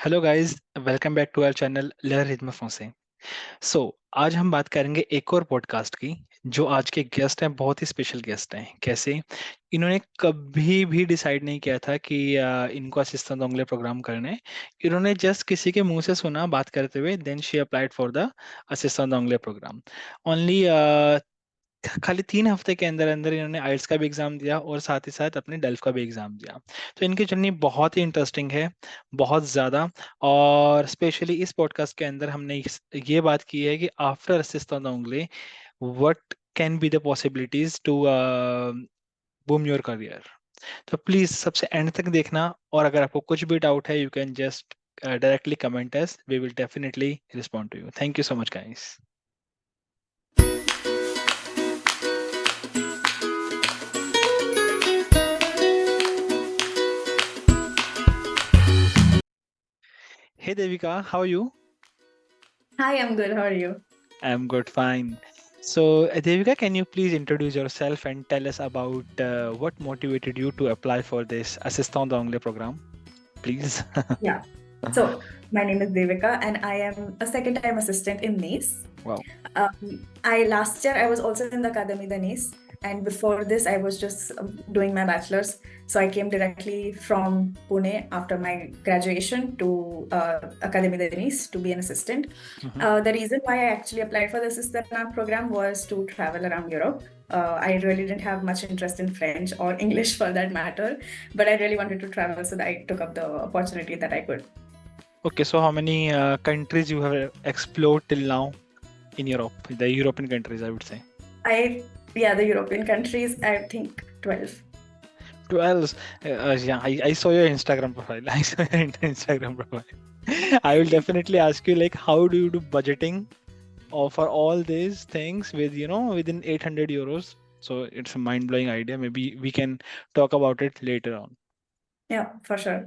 Hello guys, welcome back to our channel Rhythm Frances. So आज हम बात करेंगे एक और पॉडकास्ट की। जो आज के गेस्ट हैं बहुत ही स्पेशल गेस्ट हैं। कैसे? इन्होंने कभी भी डिसाइड नहीं किया था कि इनको असिस्टेंट ओंगले प्रोग्राम करने हैं। इन्होंने जस्ट किसी के मुंह से सुना बात करते हुए, then she applied for the assistant ओंगले प्रोग्राम। ओनली खाली 3 हफ्ते के अंदर अंदर इन्होंने आइल्स का भी एग्जाम दिया और साथ ही साथ अपने डेल्फ का भी एग्जाम दिया। तो इनकी जर्नी बहुत ही इंटरेस्टिंग है, बहुत ज़्यादा। और स्पेशली इस पॉडकास्ट के अंदर हमने ये बात की है कि आफ्टर असिस्टेंट ओंगले what can be the possibilities to boom your career. तो प्लीज सबसे एंड तक देखना, और अगर आपको कुछ भी डाउट है you can just directly comment us, we will definitely respond to you. Thank you so much guys. Hey Devika, how are you? Hi, I'm good. How are you? I'm good, fine. So, Devika, can you please introduce yourself and tell us about what motivated you to apply for this Assistant d'Anglais program, please? Yeah. So, my name is Devika, and I am a second-time assistant in Nice. Wow. I last year I was also in the Academy de Nice, and before this I was just doing my bachelor's. So I came directly from Pune after my graduation to Academy de Nice to be an assistant. The reason why I actually applied for the assistant program was to travel around Europe. I really didn't have much interest in French or English for that matter, but I really wanted to travel, so that I took up the opportunity that I could. Okay, so how many countries you have explored till now in Europe? The European countries, I would say. The European countries, I think 12. 12. Yeah, I saw your Instagram profile. I saw your Instagram profile. I will definitely ask you, like, how do you do budgeting for all these things within 800 euros? So it's a mind-blowing idea. Maybe we can talk about it later on. Yeah, for sure.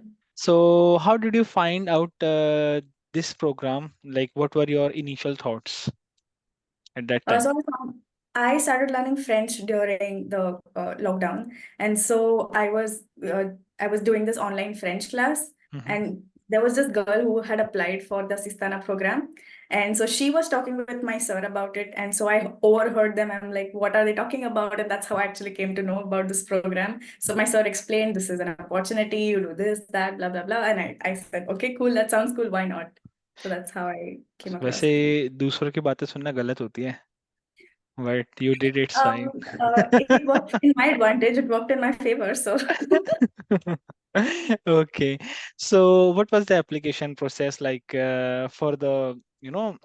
So how did you find out this program? Like, what were your initial thoughts at that time? I started learning French during the lockdown, and so I was doing this online French class, and there was this girl who had applied for the Sistana program, and so she was talking with my sir about it, and so I overheard them. I'm like, what are they talking about? And that's how I actually came to know about this program. So my sir explained, this is an opportunity, you do this, that, blah, blah, blah. And I said, okay, cool, that sounds cool, why not? So that's how I came across वैसे it. दूसरों की बातें सुनना गलत होती है, but you did it fine. It worked in my advantage, it worked in my favor. So Okay. So what was the application process like for the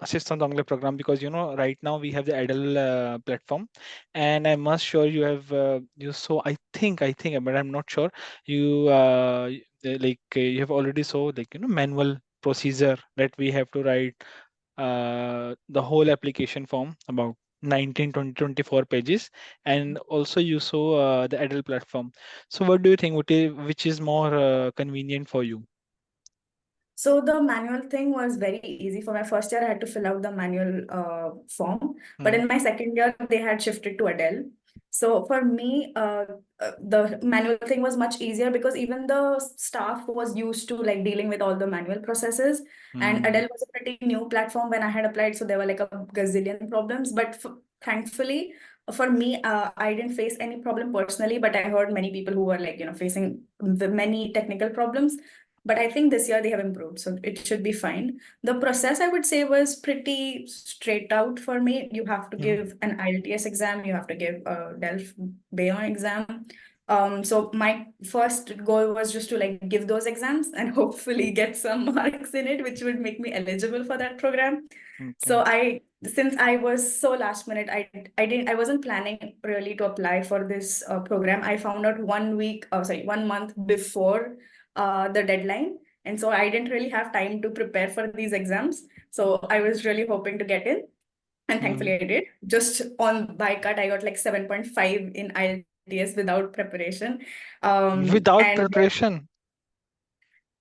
assistant anglais program? Because right now we have the idle platform, and I must sure you have you so I think but I'm not sure you you have already saw like manual procedure that we have to write the whole application form about 19 20 24 pages, and also you saw the adult platform. So what do you think, which is more convenient for you? So the manual thing was very easy. For my first year, I had to fill out the manual form, but in my second year, they had shifted to Adele. So for me, the manual thing was much easier because even the staff was used to like dealing with all the manual processes. And Adele was a pretty new platform when I had applied, so there were like a gazillion problems. But thankfully, for me, I didn't face any problem personally, but I heard many people who were like facing the many technical problems. But I think this year they have improved, so it should be fine. The process, I would say, was pretty straight out for me. You have to give an IELTS exam, you have to give a Delft Bayon exam. So my first goal was just to like give those exams and hopefully get some marks in it, which would make me eligible for that program. So since I was so last minute, I wasn't planning really to apply for this program. I found out 1 month before the deadline. And so I didn't really have time to prepare for these exams. So I was really hoping to get in. And thankfully I did. Just on by cut, I got like 7.5 in IELTS without preparation. Without And preparation?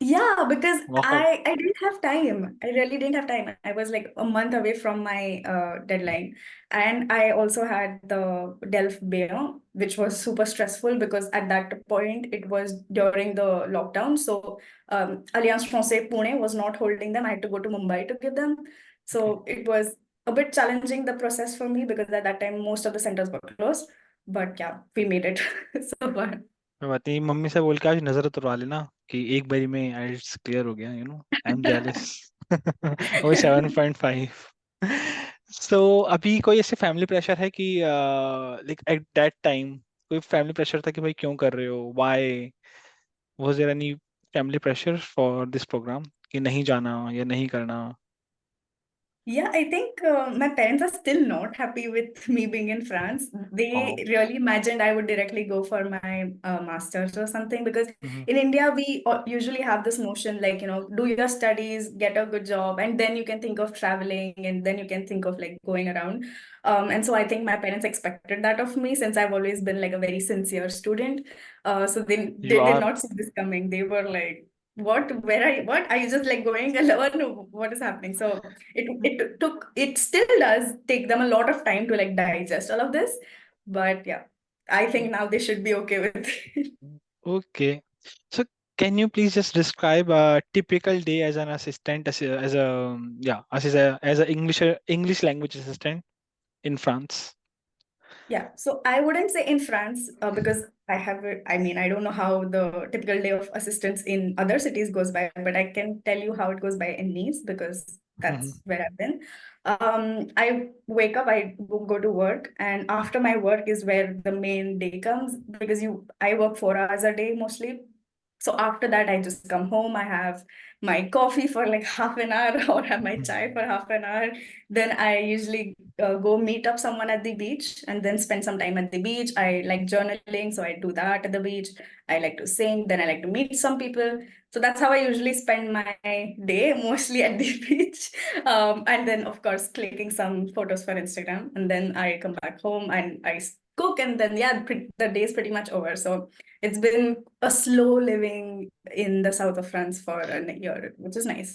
Yeah, because Wow. I didn't have time. I really didn't have time. I was like a month away from my deadline. And I also had the Delft Beer, which was super stressful because at that point it was during the lockdown. So Alliance Francaise Pune was not holding them. I had to go to Mumbai to give them. Okay. So it was a bit challenging the process for me because at that time most of the centers were closed. But yeah, we made it so far. कोई बात नहीं, mummy से बोल के आज नजर उतरवा लेना कि एक बारी में आइल्स क्लियर हो गया, आई एम जेलस। वो 7.5। सो अभी कोई ऐसे फैमिली प्रेशर है कि लाइक एट दैट टाइम कोई फैमिली प्रेशर था कि भाई क्यों कर रहे हो, why was there any family pressure for this programme कि नहीं जाना या नहीं करना? Yeah, I think my parents are still not happy with me being in France. Wow. They really imagined I would directly go for my master's or something because hmm. in India, we usually have this notion like, do your studies, get a good job, and then you can think of traveling and then you can think of like going around. And so I think my parents expected that of me since I've always been like a very sincere student. So you they did are. not see this coming. They were like, what are you just like going alone? What is happening? So it still does take them a lot of time to like digest all of this, but yeah, I think now they should be okay with it. Okay. So can you please just describe a typical day as an assistant, as a yeah, as a English language assistant in France? Yeah, so I wouldn't say in France because I mean, I don't know how the typical day of assistance in other cities goes by, but I can tell you how it goes by in Nice because Mhm. that's where I've been. I wake up, I go to work, and after my work is where the main day comes because I work 4 hours a day mostly. So after that, I just come home. I have my coffee for like half an hour or have my chai for half an hour. Then I usually go meet up someone at the beach and then spend some time at the beach. I like journaling, so I do that at the beach. I like to sing, then I like to meet some people. So that's how I usually spend my day, mostly at the beach. And then, of course, clicking some photos for Instagram. And then I come back home and cook, and then, yeah, the day is pretty much over. So it's been a slow living in the south of France for a year, which is nice.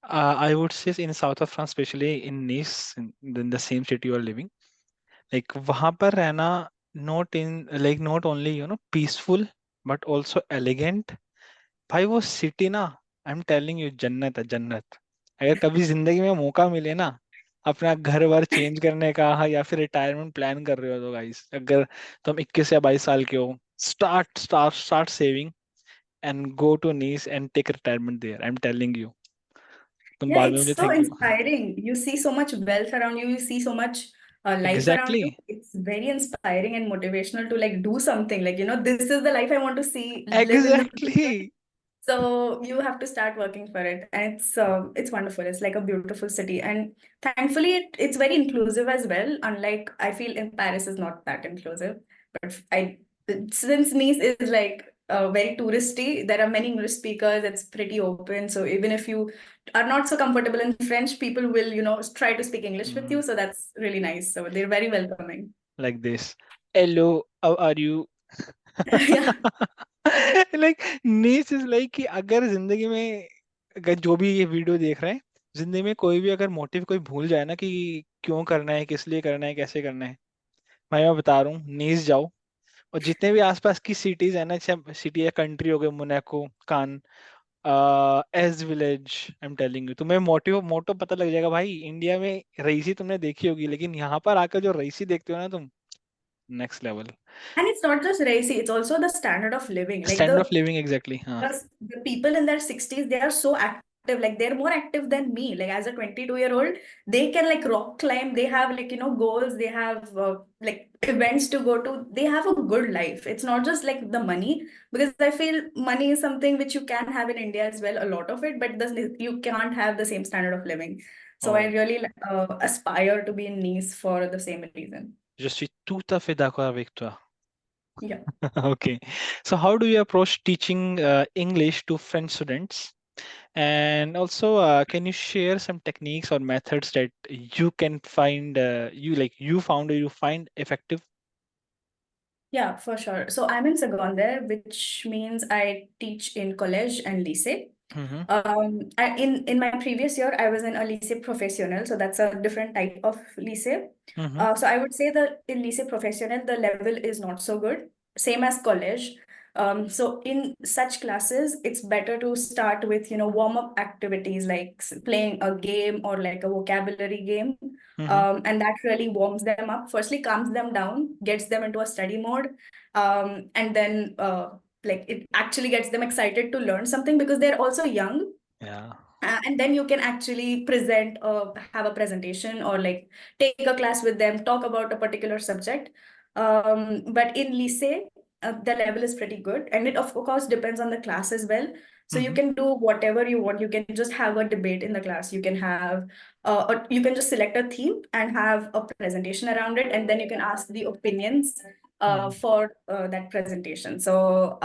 I would say in south of France, especially in Nice, in the same city you are living, like वहाँ पर रहना not only peaceful but also elegant. भाई वो city ना, आई am telling you, जन्नत है जन्नत। अगर कभी जिंदगी में मौका मिले ना अपना घर वर चेंज करने का, हाँ, या फिर रिटायरमेंट प्लान कर रहे हो तो गाइस, अगर तुम 21 या 22 साल के हो, start saving and go to Nice and take retirement there, I am telling you. तुम Yeah, बाद में it's मुझे so thank you. inspiring. You see so much wealth around you, you see so much life around exactly. you. It's very inspiring and motivational to like do something. Like, this is the life I want to see live in the exactly. future. So you have to start working for it, and it's wonderful. It's like a beautiful city, and thankfully it's very inclusive as well. Unlike I feel in Paris is not that inclusive, but I since Nice is like very touristy, there are many English speakers. It's pretty open, so even if you are not so comfortable in French, people will try to speak English with you. So that's really nice. So they're very welcoming. Like this, hello, how are you? Yeah. Like Nice is like कि अगर जिंदगी में, अगर जो भी ये video देख रहे हैं, जिंदगी में कोई भी अगर मोटिव कोई भूल जाए ना कि क्यों करना है, किस लिए करना है, कैसे करना है, मैं बता रहा हूँ, नीस जाओ। और जितने भी आसपास की सिटीज है ना, जैसे सिटी या कंट्री हो गए, Monaco, Cannes, Eze village, I am telling you, तुम्हें मोटिव मोटो पता लग जाएगा भाई। इंडिया में रईसी तुमने देखी होगी, लेकिन यहाँ पर आकर जो रईसी देखते हो ना तुम, next level. And it's not just racy, it's also the standard of living. Like standard of living, exactly, हाँ। the people in their 60s, they are so active. Like they're more active than me. Like as a 22-year-old, they can like rock climb. They have like, goals. They have like events to go to. They have a good life. It's not just like the money, because I feel money is something which you can have in India as well, a lot of it, but you can't have the same standard of living. So I Oh, really aspire to be in Nice for the same reason. je suis tout à fait d'accord avec toi. Yeah. Okay. So how do you approach teaching English to French students? And also, can you share some techniques or methods that you can find, you found or you find effective? Yeah, for sure. So I'm in secondaire, which means I teach in college and lycée. Mm-hmm. In my previous year, I was in a lycée professionnel, so that's a different type of lycée. Mm-hmm. So I would say that in lycée professionnel, the level is not so good, same as college. So in such classes, it's better to start with, warm-up activities like playing a game or like a vocabulary game. Mm-hmm. And that really warms them up. Firstly, calms them down, gets them into a study mode, and then like it actually gets them excited to learn something because they're also young. Yeah. And then you can actually have a presentation or like take a class with them, talk about a particular subject. But in lycée, the level is pretty good, and it of course depends on the class as well. So you Mm-hmm. can do whatever you want. You can just have a debate in the class. You can have, or you can just select a theme and have a presentation around it, and then you can ask the opinions Mm-hmm. for that presentation. So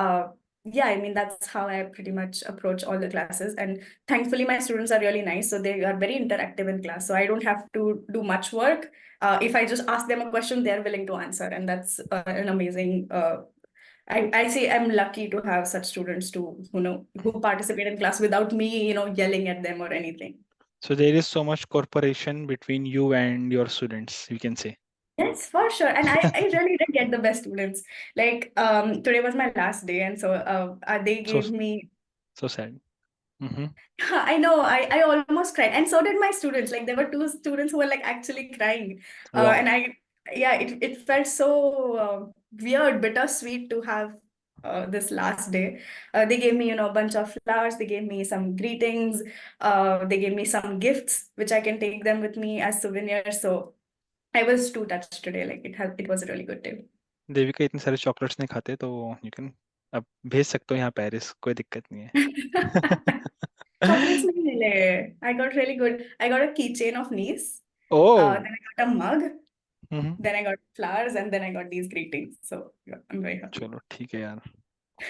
yeah, I mean that's how I pretty much approach all the classes, and thankfully my students are really nice, so they are very interactive in class, so I don't have to do much work. If I just ask them a question, they're willing to answer, and that's an amazing I say I'm lucky to have such students too, who participate in class without me, yelling at them or anything. So there is so much cooperation between you and your students, we can say. Yes, for sure. And I really did get the best students. Like today was my last day, and so they So gave me. so sad. Mm-hmm. I know, I almost cried. And so did my students. Like there were two students who were like actually crying. Wow. And yeah, it felt so weird, bittersweet to have this last day. They gave me, a bunch of flowers. They gave me some greetings. They gave me some gifts, which I can take them with me as souvenirs. So I was too touched today. Like it was a really good day. Devika इतने सारे chocolates नहीं खाते तो you can अब भेज सकते हो यहाँ पेरिस कोई दिक्कत नहीं है Chocolates nahi mile. I got really good. I got a keychain of Nice. Oh Then I got a mug. Hmm Then I got flowers, and then I got these greetings. So yeah, I'm very happy. चलो ठीक है यार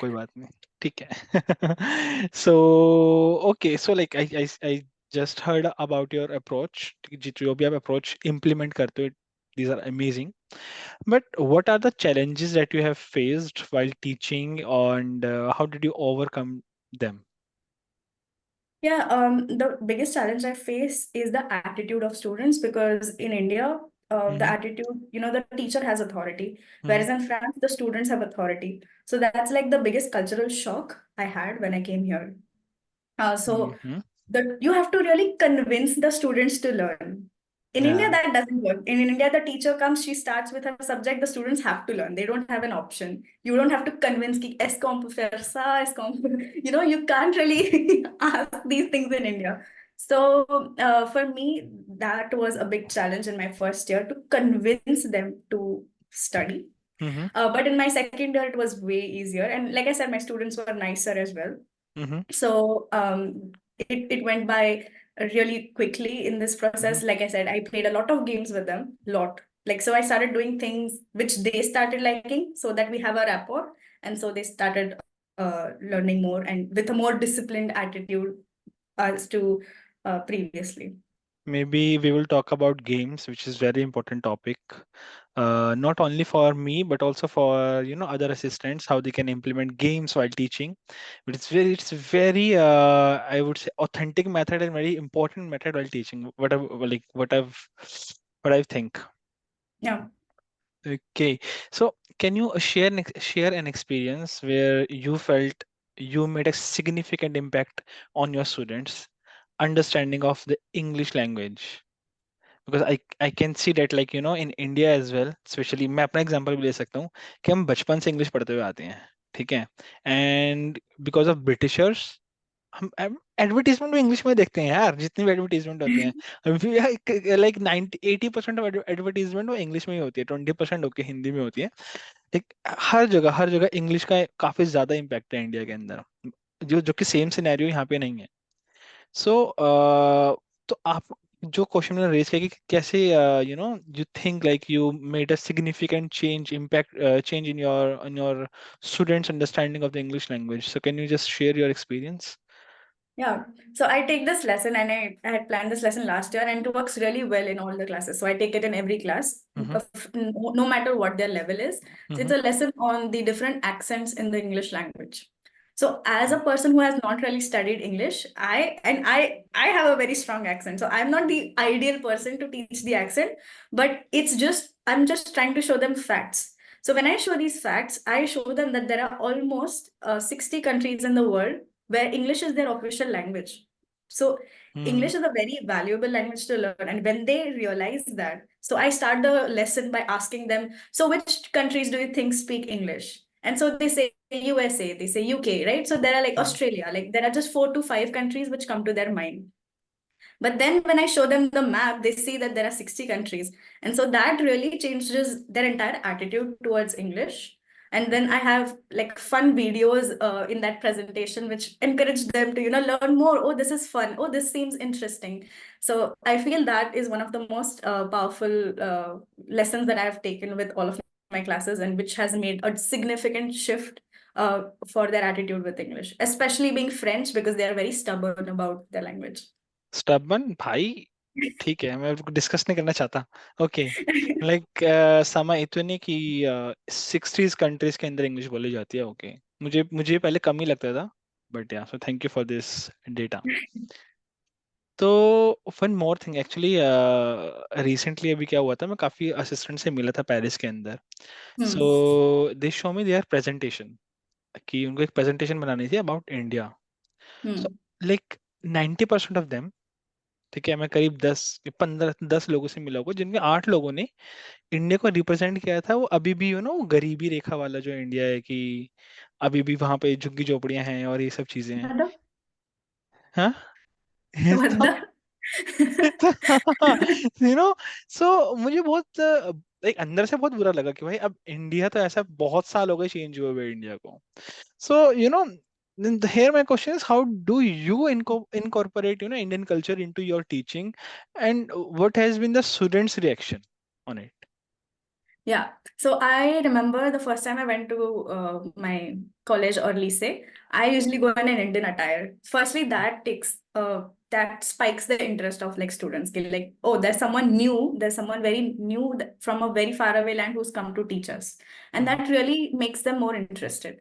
कोई बात नहीं ठीक है so okay so like I just heard about your approach जो भी आप approach implement करते हो these are amazing but what are the challenges that you have faced while teaching and how did you overcome them Yeah, the biggest challenge I face is the attitude of students because in India, the mm-hmm, attitude, the teacher has authority, mm-hmm, whereas in France, the students have authority. So that's like the biggest cultural shock I had when I came here. So mm-hmm. you have to really convince the students to learn. In India, Yeah. that doesn't work. In India, the teacher comes, she starts with her subject, the students have to learn. They don't have an option. You don't have to convince ki, est-ce qu'on peut faire ça, est-ce qu'on peut... you can't really ask these things in India. So for me, that was a big challenge in my first year to convince them to study. Mm-hmm, But in my second year, it was way easier. And like I said, my students were nicer as well. mm-hmm, So it went by really quickly in this mm-hmm. process. Like I said, I played a lot of games with them, lot. Like so I started doing things which they started liking so that we have a rapport. And so they started learning more and with a more disciplined attitude as to previously. Maybe we will talk about games, which is very important topic, not only for me but also for other assistants, how they can implement games while teaching. But it's very I would say authentic method and very important method while teaching. What I think. Yeah. Okay, so can you share an experience where you felt you made a significant impact on your students' understanding of the English language? Because I can see that like in India as well, especially मैं अपना example भी ले सकता हूँ कि हम बचपन से इंग्लिश पढ़ते हुए आते हैं, ठीक है, एंड बिकॉज ऑफ ब्रिटिशर्स हम एडवर्टीजमेंट भी इंग्लिश में देखते हैं यार, जितनी भी एडवर्टीजमेंट होती हैं लाइक 80% ऑफ एडवर्टीजमेंट वो इंग्लिश में ही होती है, 20% होके हिंदी में होती है। ठीक, हर जगह इंग्लिश का काफी ज्यादा इम्पैक्ट है इंडिया के अंदर, जो जो कि सेम सिनेरियो यहाँ पे नहीं है। सो तो आप जो क्वेश्चन मैंने रेज किया कि कैसे you think like you made a significant change in your students understanding of the English language, so can you just share your experience? Yeah, so I take this lesson and I had planned this lesson last year and it works really well in all the classes. So I take it in every class, Mm-hmm, no matter what their level is. So it's mm-hmm, a lesson on the different accents in the English language. So as a person who has not really studied English, I have a very strong accent. So I'm not the ideal person to teach the accent, but I'm just trying to show them facts. So when I show these facts, I show them that there are almost 60 countries in the world where English is their official language. So Hmm. English is a very valuable language to learn. And when they realize that, so I start the lesson by asking them, so which countries do you think speak English? And so they say USA, they say UK, right? So there are like Hmm. Australia, like there are just 4 to 5 countries which come to their mind. But then when I show them the map, they see that there are 60 countries. And so that really changes their entire attitude towards English. And then I have like fun videos in that presentation, which encourage them to, learn more. Oh, this is fun. Oh, this seems interesting. So I feel that is one of the most powerful lessons that I have taken with all of my classes and which has made a significant shift for their attitude with English, especially being French because they are very stubborn about their language. Stubborn भाई, ठीक है, मैं discuss नहीं करना चाहता. Okay. Like समय इतने कि 60 कंट्रीज के अंदर इंग्लिश बोली जाती है. ओके. मुझे पहले कम ही लगता था, but yeah, so thank you for this data. तो one more thing actually, recently अभी क्या हुआ था, मैं काफी असिस्टेंट से मिला था पेरिस के अंदर. Hmm. So they show me their presentation, कि उनको एक प्रेजेंटेशन बनानी थी about India. So Hmm. Like 90% of them, ठीक है, मैं करीब 10 लोगों से मिला होगा, जिनमें 8 लोगों ने इंडिया को रिप्रेजेंट किया था. वो अभी भी गरीबी रेखा वाला जो इंडिया है, कि अभी भी वहां पे झुग्गी झोपड़ियां हैं और ये सब चीजें हैं. What हाँ. what तो the यू नो सो मुझे बहुत एक अंदर से बहुत बुरा लगा कि भाई, अब इंडिया तो ऐसा बहुत साल हो गए चेंज हुए हुए इंडिया को. सो here my question is, how do you incorporate Indian culture into your teaching, and what has been the students reaction on it? Yeah. So I remember the first time I went to my college or lycée, I usually go in an Indian attire. Firstly, that spikes the interest of like students. Like, oh, there's someone very new from a very far away land who's come to teach us. And Mhm. that really makes them more interested.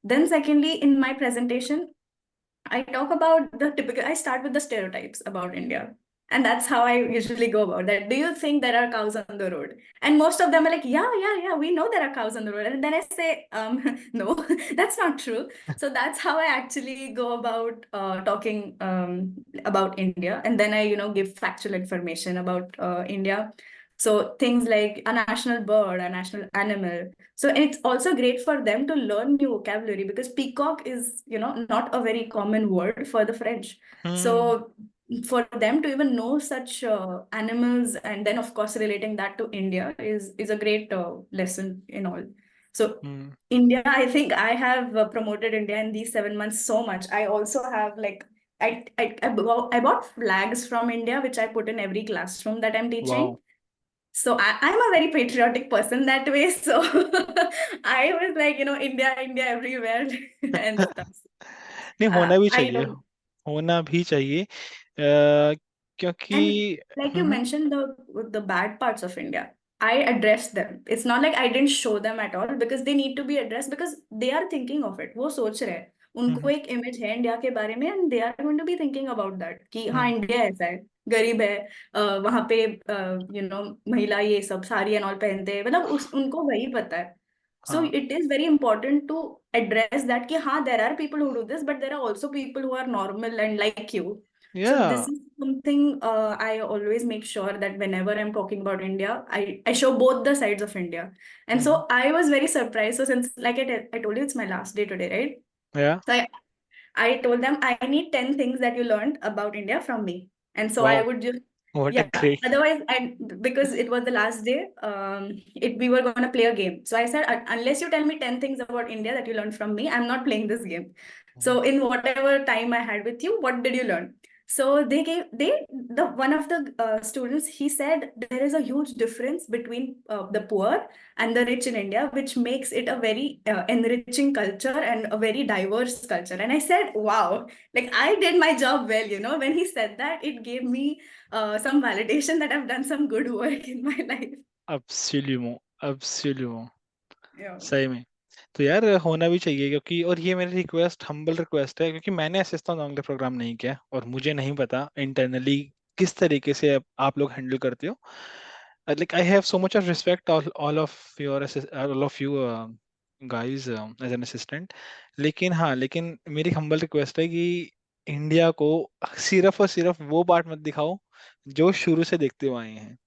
Then secondly, in my presentation, I start with the stereotypes about India. And that's how I usually go about that. Do you think there are cows on the road? And most of them are like, yeah, yeah, yeah, we know there are cows on the road. And then I say, no, that's not true. So that's how I actually go about talking about India. And then I, give factual information about India. So things like a national bird, a national animal. So it's also great for them to learn new vocabulary because peacock is, not a very common word for the French. Hmm. So for them to even know such animals and then of course relating that to India is a great lesson in all. So Hmm. India, I think I have promoted India in these 7 months so much. I also have like I bought flags from India which I put in every classroom that I'm teaching. Wow. So I'm a very patriotic person that way. So I was like, India, India everywhere and stuff. नहीं, होना भी I चाहिए. don't. होना भी चाहिए, क्योंकि And like you hmm. mentioned, the bad parts of India, I addressed them. It's not like I didn't show them at all because they need to be addressed because they are thinking of it. वो सोच रहे हैं. उनको हम्म. एक image है India के बारे में and they are going to be thinking about that कि हाँ हम्म. इंडिया ऐसा है, गरीब है, वहाँ पे महिला ये सब साड़ी एंड ऑल पहनते हैं, मतलब उनको वही पता है. So हाँ. it is very important to address that कि हाँ there are people who do this but there are also people who are normal and like you. So this Yeah. is something I always make sure that whenever I'm talking about India, I show both the sides of India. And hmm. so I was very surprised. So since like I told you it's my last day today, right? Yeah. So I told them I need 10 things that you learned about India from me. And so I Wow. would just, What a yeah, great. otherwise, because it was the last day, we were going to play a game. So I said, Unless you tell me 10 things about India that you learned from me, I'm not playing this game." Mhm. So in whatever time I had with you, what did you learn? So the one of the students, he said there is a huge difference between the poor and the rich in India, which makes it a very enriching culture and a very diverse culture. And I said, wow, like I did my job well, When he said that, it gave me some validation that I've done some good work in my life. Absolument. Absolument. Yeah. सही में. तो यार होना भी चाहिए, क्योंकि और ये मेरी रिक्वेस्ट, हम्बल रिक्वेस्ट है, क्योंकि मैंने असिस्टेंट ऑंग्ले प्रोग्राम नहीं किया और मुझे नहीं पता इंटरनली किस तरीके से आप लोग हैंडल करते हो. Like I have so much of respect all of your all of you guys as an assistant. लेकिन हाँ, लेकिन मेरी हम्बल रिक्वेस्ट है कि इंडिया को सिर्फ और सिर्फ वो पार्ट मत दिखाओ जो शुरू से देखते हुए आए हैं.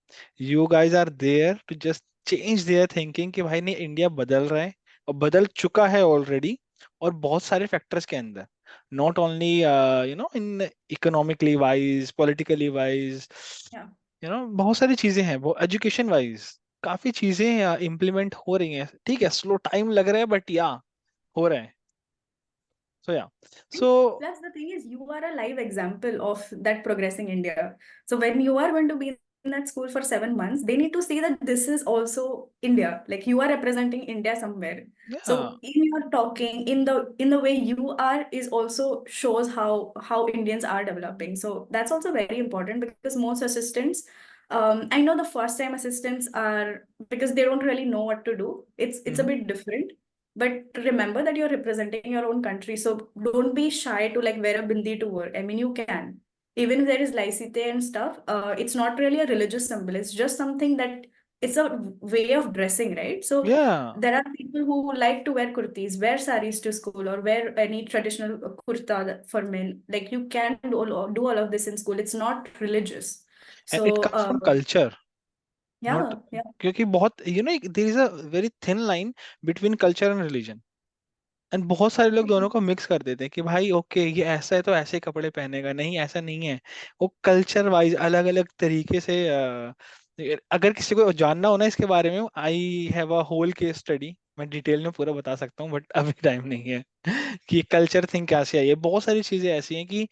You guys are there to just change their thinking कि भाई नहीं, इंडिया बदल रहा है और बदल चुका है ऑलरेडी, और बहुत सारे फैक्टर्स के अंदर, not only in economically wise, politically wise, Yeah. बहुत सारी चीजें हैं, वो एजुकेशन वाइज काफी चीजें इम्प्लीमेंट हो रही हैं. ठीक है, स्लो टाइम लग रहा है, बट या हो रहा है. सो या. And so. plus, the thing is, you are a live example of that progressing India. So when you are going to be in that school for 7 months, they need to see that this is also India. Like you are representing India somewhere. या. So in your talking, in the way you are, is also shows how Indians are developing. So that's also very important because most assistants, I know the first time assistants are because they don't really know what to do. It's a bit different, but remember that you're representing your own country. So don't be shy to like wear a bindi to work. I mean, you can. Even if there is laicite and stuff, it's not really a religious symbol. It's just something that it's a way of dressing, right? So या. there are people who like to wear kurtis, wear saris to school, or wear any traditional kurta for men. Like you can do all of this in school. It's not religious. And it So comes from culture, not. yeah, yeah, क्योंकि बहुत there is a very thin line between culture and religion. And बहुत सारे लोग दोनों को mix कर देते हैं कि भाई ओके, ये ऐसा है तो ऐसे ही कपड़े पहनेगा. नहीं, ऐसा नहीं है. वो कल्चर वाइज अलग अलग तरीके से अगर किसी को जानना हो ना इसके बारे में, I have a whole case study, मैं डिटेल में पूरा बता सकता हूँ, बट अभी टाइम नहीं है. कि कल्चर थिंग कैसे आई है. बहुत सारी चीजें ऐसी हैं कि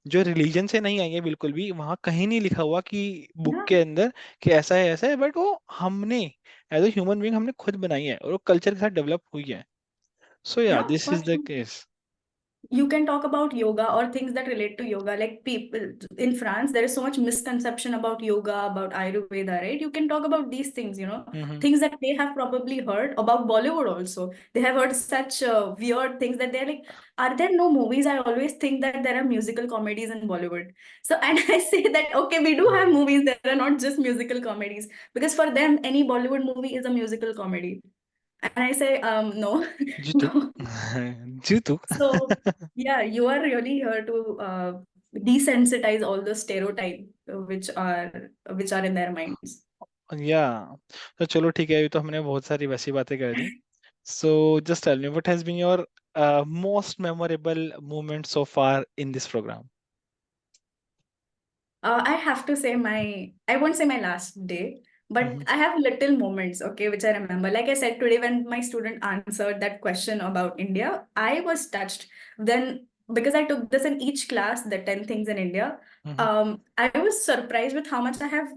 जो रिलीजन से नहीं आई है बिल्कुल भी, वहां कहीं नहीं लिखा हुआ कि बुक yeah, के अंदर कि ऐसा है, बट वो हमने एज ए ह्यूमन बीइंग हमने खुद बनाई है और वो कल्चर के साथ डेवलप हुई है. So yeah, yeah, this for is the sure. case. You can talk about yoga or things that relate to yoga. Like people in France, there is so much misconception about yoga, about Ayurveda, right? You can talk about these things, Mm-hmm. things that they have probably heard about Bollywood also. They have heard such weird things that they're like, are there no movies? I always think that there are musical comedies in Bollywood. So, and I say that, okay, we do have movies that are not just musical comedies because for them, any Bollywood movie is a musical comedy. And I say, no, Jitu. no. Jitu. So, yeah, you are really here to desensitize all the stereotypes which are in their minds. या. तो चलो ठीक है, अभी तो हमने बहुत सारी वैसी बातें कर दी. So just tell me what has been your most memorable moment so far in this programme. I have to say I won't say my last day, but I have little moments, okay, which I remember. Like I said today, when my student answered that question about India, I was touched. Then, because I took this in each class, the 10 things in India, I was surprised with how much I have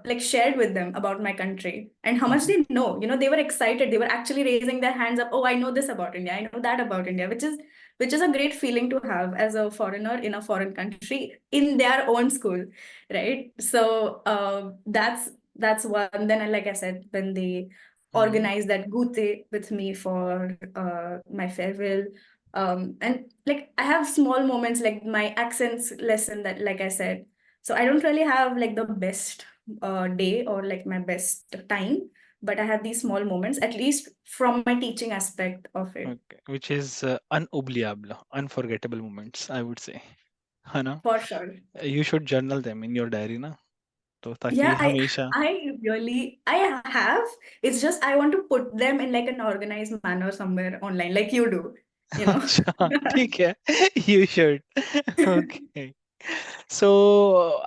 like shared with them about my country and how much they know. They were excited. They were actually raising their hands up. Oh, I know this about India. I know that about India, which is a great feeling to have as a foreigner in a foreign country in their own school, right? So that's one. Then, like I said, when they organized that gute with me for my farewell, and like I have small moments like my accents lesson that, like I said, so I don't really have like the best day or like my best time, but I have these small moments, at least from my teaching aspect of it, Okay, which is unoubliable, unforgettable moments, I would say. है ना? for sure. You should journal them in your diary ना, तो ताकि Yeah, I हमेशा. I really I have. It's just I want to put them in like an organized manner somewhere online, like you do, you know. अच्छा, ठीक है. You should. Okay. So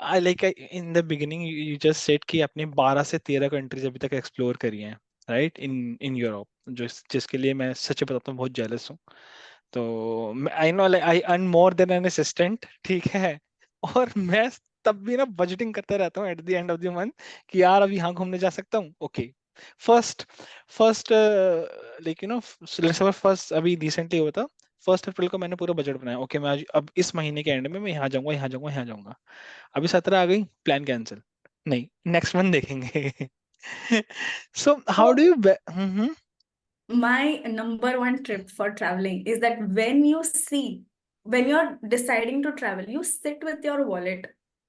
I like in the beginning you just said कि आपने 12 से 13 countries अभी तक explore करी हैं, राइट, इन यूरोप, जिसके लिए मैं सच बताता हूँ बहुत जेलस हूँ. तो I know, like I earn more than an assistant, ठीक है. और मैं तब भी ना बजटिंग करते रहता हूँ at the end of the month कि यार अभी यहाँ घूमने जा सकता हूँ. Okay, first first like first अभी रिसेंटली हुआ था. 1 अप्रैल को मैंने पूरा बजट बनाया. ओके, मैं आज अब इस महीने के एंड में मैं यहाँ जाऊंगा, यहाँ जाऊंगा, यहाँ जाऊंगा. अभी 17 आ गई, प्लान कैंसिल. नहीं, नेक्स्ट मंथ देखेंगे. So how do So you. my number one trip for traveling is that when you're deciding to travel, you sit with your wallet.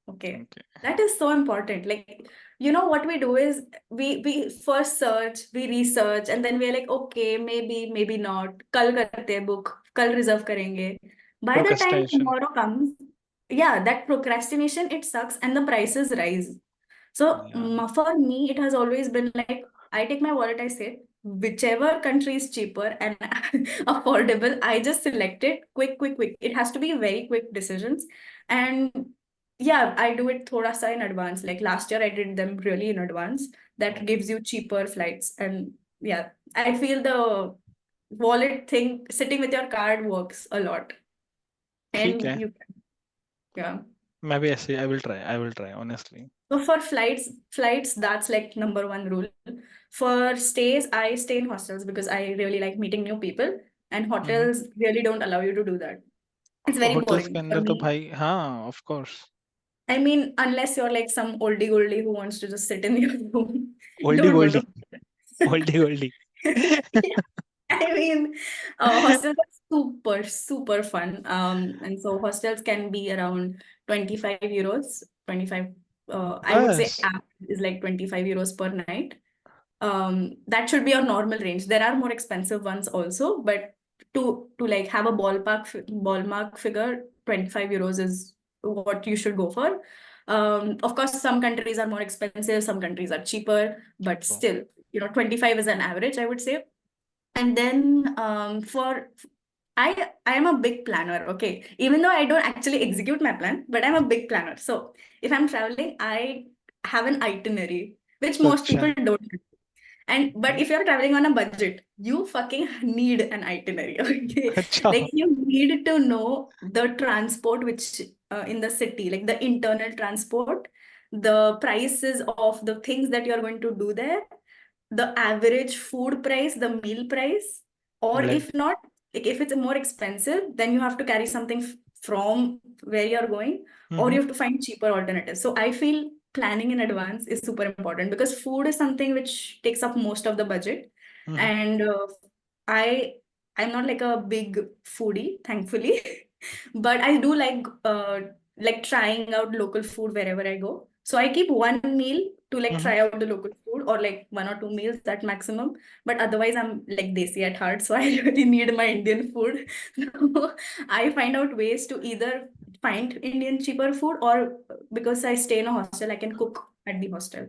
Okay. Okay. That is so important. Like, what we do is we first search, we research, and then we're like, okay, maybe not. Kal karte hain book, kal reserve karenge. By the time Procrastination. tomorrow comes, yeah, that procrastination, it sucks and the prices rise. So Yeah. for me, it has always been like I take my wallet, I say, whichever country is cheaper and affordable, I just select it quick, quick, quick. It has to be very quick decisions. And yeah, I do it thoda sa in advance. Like last year, I did them really in advance. That Okay. gives you cheaper flights. And yeah, I feel the wallet thing, sitting with your card works a lot. ठीक And है. yeah. मैं भी ऐसे I will try. I will try honestly. So for flights, that's like number one rule. For stays, I stay in hostels because I really like meeting new people, and hmm. hotels really don't allow you to do that. It's very hotels के boring for अंदर तो me. भाई हाँ of course. I mean, unless you're like some oldie goldie who wants to just sit in your room, Oldie don't go goldie. to. Oldie goldie. I mean, hostels are super, super fun. And so hostels can be around 25 euros, 25. I would say बस. app is like 25 euros per night. That should be your normal range. There are more expensive ones also, but to like have a ballpark figure, 25 euros is what you should go for. Of course, some countries are more expensive, some countries are cheaper, but True. still, 25 is an average, I would say. And then for I am a big planner, okay. Even though I don't actually execute my plan, but I'm a big planner. So if I'm traveling, I have an itinerary, which most अच्छा. people don't. And but Okay. if you're traveling on a budget, you fucking need an itinerary, okay? अच्छा. Like you need to know the transport which in the city, like the internal transport, the prices of the things that you're going to do there, the average food price, the meal price, or Like. if not, like if it's more expensive, then you have to carry something from where you're going, or Mm-hmm. you have to find cheaper alternatives. So I feel planning in advance is super important because food is something which takes up most of the budget. Mm-hmm. And I I'm not like a big foodie, thankfully, but I do like trying out local food wherever I go. So I keep one meal to like Mm-hmm. try out the local food or like one or two meals at maximum. But otherwise, I'm like desi at heart, so I really need my Indian food. So I find out ways to either find Indian cheaper food or because I stay in a hostel, I can cook at the hostel.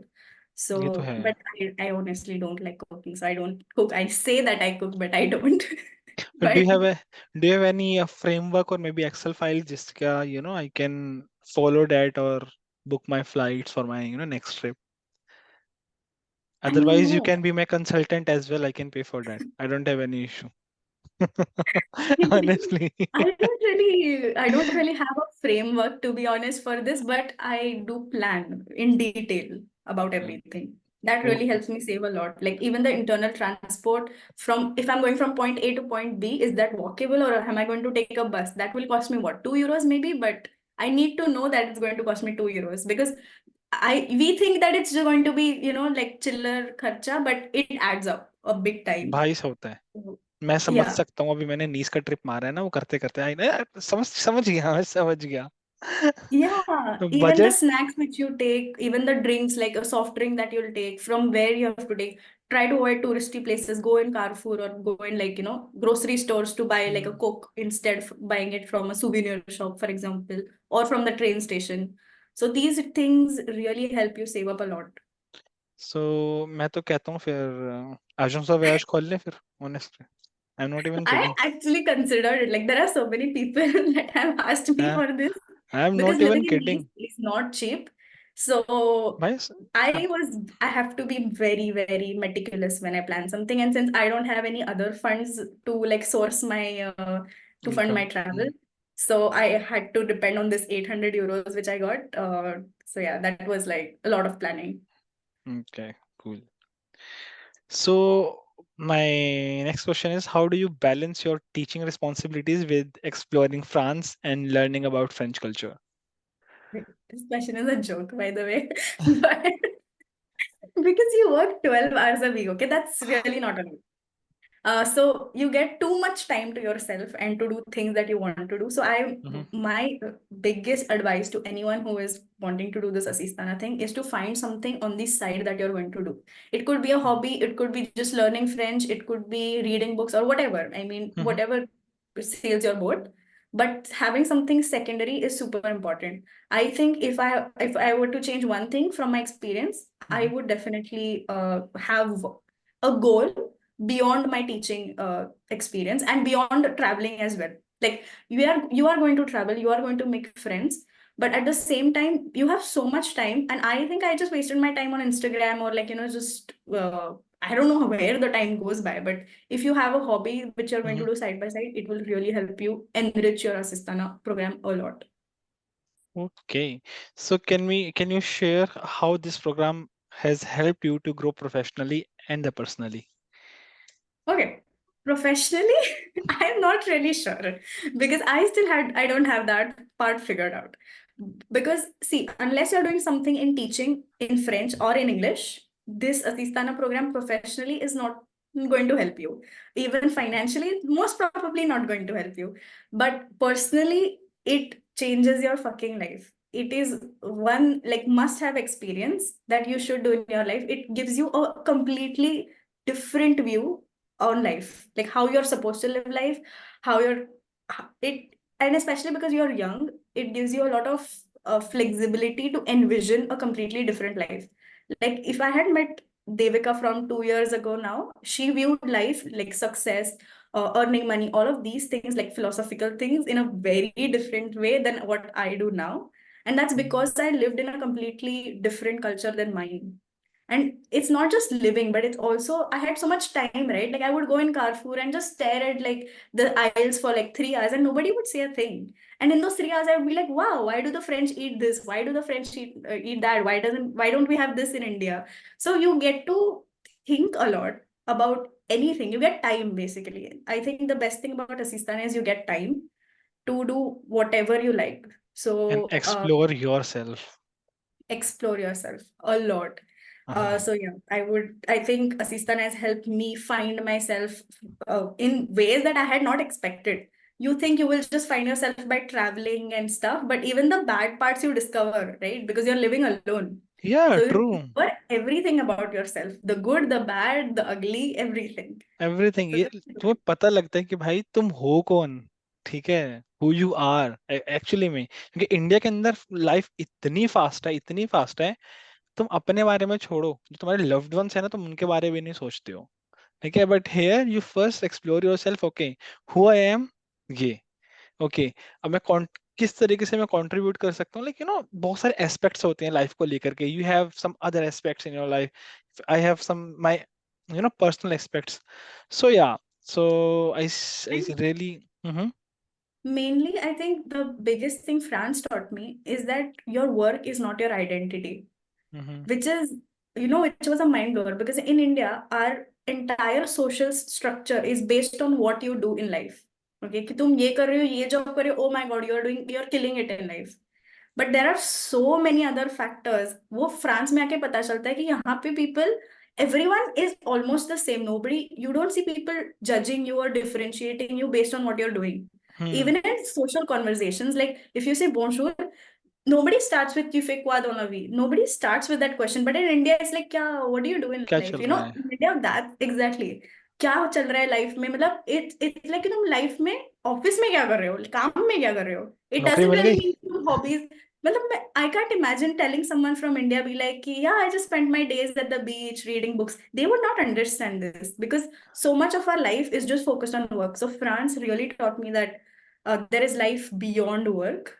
ये तो So, है. but I honestly don't like cooking, so I don't cook. I say that I cook, but I don't. But But do you have any framework or maybe Excel file जिसका I can follow that or book my flights for my next trip. I mean, Otherwise, you no. can be my consultant as well. I can pay for that. I don't have any issue. Honestly. I don't really have a framework to be honest for this, but I do plan in detail about Mm. everything. That really Okay. helps me save a lot. Like even the internal transport from if I'm going from point A to point B, is that walkable or am I going to take a bus? That will cost me what, 2 euros maybe, but I need to know that it's going to cost me 2 euros because we think that it's going to be, like chiller kharcha, but it adds up a big time. भाई से होता है. मैं समझ Yeah. सकता हूँ. अभी मैंने नीस का ट्रिप मारा है ना, वो करते करते आई ना, समझ समझ गया, मैं समझ गया. Yeah, even the budget. snacks which you take, even the drinks, like a soft drink that you'll take, from where you have to take, try to avoid touristy places, go in Carrefour or go in like, grocery stores to buy like a Coke instead of buying it from a souvenir shop, for example, or from the train station. So these things really help you save up a lot. सो मैं तो कहता हूँ फिर आजम सा व्याज खोल ले फिर. Honestly I am not even I kidding. actually considered it. Like there are so many people that have asked me for this I am because not even living in kidding. Nice is not cheap. So भाई. I have to be very, very meticulous when I plan something. And since I don't have any other funds to like source to fund my income. travel, so I had to depend on this 800 euros which I got. So yeah, that was like a lot of planning. Okay. Cool. So my next question is, how do you balance your teaching responsibilities with exploring France and learning about French culture? This question is a joke, by the way. But because you work 12 hours a week, okay, that's really not a lot. So you get too much time to yourself and to do things that you want to do. So Mm-hmm. my biggest advice to anyone who is wanting to do this Asistana thing is to find something on the side that you're going to do. It could be a hobby, it could be just learning French, it could be reading books or whatever. I mean, Mm-hmm. whatever sails your boat. But having something secondary is super important. I think if I were to change one thing from my experience, I Mm-hmm. would definitely have a goal beyond my teaching experience and beyond traveling as well. Like you are going to travel, you are going to make friends, but at the same time you have so much time, and I think I just wasted my time on Instagram or like just I don't know where the time goes by. But if you have a hobby which you're going Mm-hmm. to do side by side, it will really help you enrich your Assistana program a lot. Okay. So can you share how this program has helped you to grow professionally and personally? Okay. Professionally, I'm not really sure because I don't have that part figured out. Because see, unless you're doing something in teaching in French or in English, this Asistana program professionally is not going to help you. Even financially, most probably not going to help you. But personally, it changes your fucking life. It is one like must have experience that you should do in your life. It gives you a completely different view on life, like how you're supposed to live life, how you're it, and especially because you're young, it gives you a lot of flexibility to envision a completely different life. Like if I had met Devika from 2 years ago now, she viewed life like success, earning money, all of these things like philosophical things in a very different way than what I do now. And that's Mhm. because I lived in a completely different culture than mine. And it's not just living, but it's also I had so much time, right? Like I would go in Carrefour and just stare at like the aisles for like 3 hours and nobody would say a thing. And in those 3 hours I would be like, wow, why do the French eat this, why do the French eat that, why don't we have this in India? So you get to think a lot about anything. You get time basically. I think the best thing about Assistant is you get time to do whatever you like. And So explore yourself. explore yourself a lot. Uh-huh. So yeah, I think Assistant has helped me find myself in ways that I had not expected. You think you will just find yourself by traveling and stuff, but even the bad parts you discover, right? Because you're living alone. Yeah, So you true. discover everything about yourself, the good, the bad, the ugly, everything. Everything So ये that's तुम्हें पता लगता है कि भाई तुम हो कौन. ठीक है. हु यू आर एक्चुअली में, क्योंकि इंडिया के अंदर लाइफ इतनी फास्ट है. तुम अपने बारे में छोड़ो, जो तुम्हारे लव्ड वंस है ना, तुम उनके बारे में नहीं सोचते हो. ठीक है, but here you first explore your self. Okay, who I am, ये. ओके, अब किस तरीके से मैं कंट्रीब्यूट कर सकता हूँ. लाइक बहुत सारे एस्पेक्ट्स होते हैं लाइफ को लेकर के. You have some other aspects in your life. I have some my personal aspects. So yeah, so I and really. Hmm. mainly, I think the biggest thing France taught me is that your work is not your identity, hmm. which is, which was a mind blower because in India, our entire social structure is based on what you do in life. Okay, कि तुम ये कर रहे हो, ये job कर रहे हो, oh my God, you're killing it in life. But there are so many other factors. वो फ्रांस में आके पता चलता है कि यहाँ पे people, everyone is almost the same. You don't see people judging you or differentiating you based on what you're doing. Hmm. Even in social conversations, like if you say bonjour, nobody starts with tu fais quoi dans la vie. Nobody starts with that question. But in India, it's like, क्या, what do you do in क्या life? चल रहा है. In India, that exactly. क्या चल रहा है life में, मतलब it's like तुम लाइफ में ऑफिस में क्या कर रहे हो, काम में क्या कर रहे हो. It नौकरी doesn't मिल really गई. mean तुम hobbies. मतलब मैं I can't imagine telling someone from India be like कि yeah, I just spent my days at the beach reading books. They would not understand this because so much of our life is just focused on work. So France really taught me that there is life beyond work,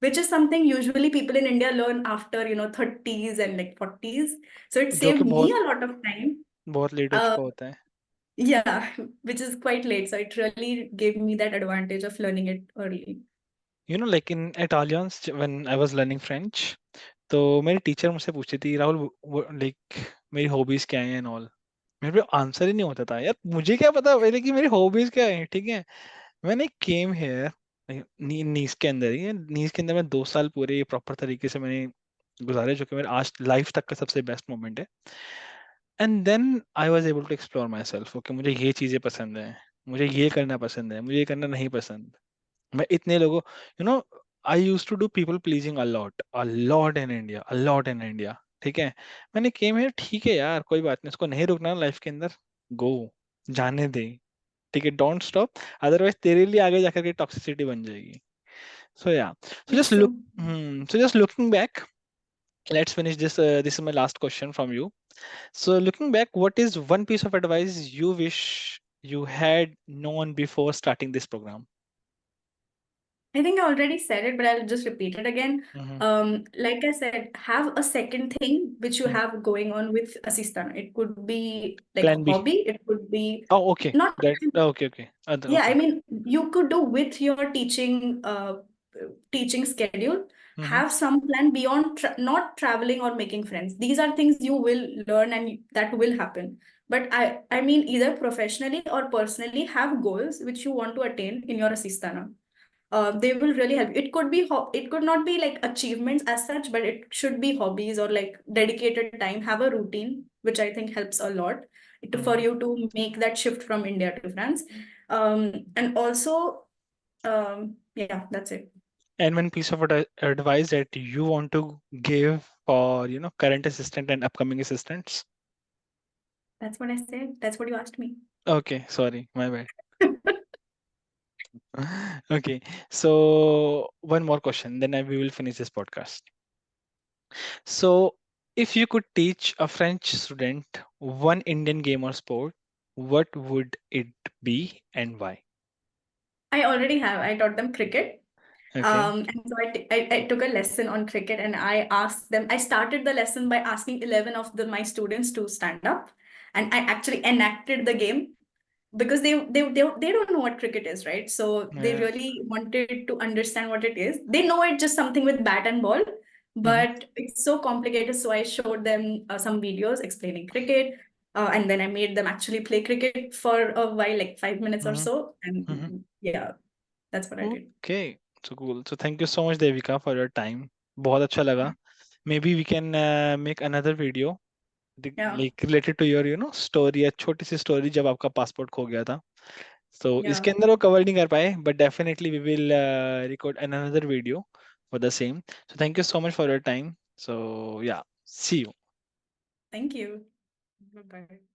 which is something usually people in India learn after 30s and like 40s. So it जो कि saved me बहुत a lot of time. बहुत late हो Uh, चुका होता है. yeah, which is quite late. So it really gave me that advantage of learning it early. Like in Italians when I was learning French, तो मेरी teacher मुझसे पूछती थी, राहुल लाइक मेरी हॉबीज क्या हैं एंड ऑल. मेरे पे आंसर ही नहीं होता था यार. मुझे क्या पता पहले कि मेरी हॉबीज क्या है. ठीक है, मैंने केम हेयर नीस के अंदर ही, नीस के अंदर मैं 2 साल पूरे प्रॉपर तरीके से मैंने गुजारे, जो कि मेरे आज लाइफ तक का सबसे बेस्ट मोमेंट है. And then I was able to explore myself. Okay, मुझे ये चीजें पसंद है, मुझे ये करना पसंद है, मुझे ये करना नहीं पसंद। मैं इतने लोगों, you know, I use to do people pleasing a lot in India, a lot in India. ठीक है, मैंने केम हियर, ठीक है यार, कोई बात नहीं, उसको नहीं रुकना लाइफ के अंदर, गो, जाने दे। ठीक है, डोंट स्टॉप, अदरवाइज तेरे लिए आगे जाकर के टॉक्सिसिटी बन जाएगी। सो yeah, so It's just look, true. So just looking back, let's finish this. This is my last question from you. So looking back, what is one piece of advice you wish you had known before starting this program? I think I already said it, but I'll just repeat it again. Mm-hmm. Like I said, have a second thing which you Mm. have going on with Assistant. It could be like Plan a B. hobby. It could be Oh, okay. not. That okay, okay. Yeah, I Okay. mean, you could do with your teaching schedule. Mm-hmm. Have some plan beyond not traveling or making friends. These are things you will learn and that will happen. But I mean, either professionally or personally, have goals which you want to attain in your Assistana. They will really help. It could be it could not be like achievements as such, but it should be hobbies or like dedicated time. Have a routine, which I think helps a lot for Mm-hmm. you to make that shift from India to France. And also, yeah, that's it. And one piece of advice that you want to give for, you know, current assistant and upcoming assistants? That's what I said. That's what you asked me. Okay, sorry, my bad. Okay, so one more question, then we will finish this podcast. So, if you could teach a French student one Indian game or sport, what would it be and why? I already have. I taught them cricket. Okay. And so I took a lesson on cricket and I asked them, I started the lesson by asking 11 of my students to stand up. And I actually enacted the game because they don't know what cricket is, right? So they Yeah. really wanted to understand what it is. They know it's just something with bat and ball, Hmm. but it's so complicated. So I showed them some videos explaining cricket. And then I made them actually play cricket for a while, like 5 minutes or Hmm. so. Hmm. And yeah, that's what I did. Okay. So cool. So thank you so much, Devika, for your time. बहुत अच्छा लगा. Maybe we can make another video Yeah. like related to your, you know, story, या छोटी सी story जब आपका passport खो गया था. So Yeah. इसके अंदर वो cover नहीं कर पाए, but definitely we will record another video for the same. So thank you so much for your time. So yeah, see you. Thank you. Bye-bye.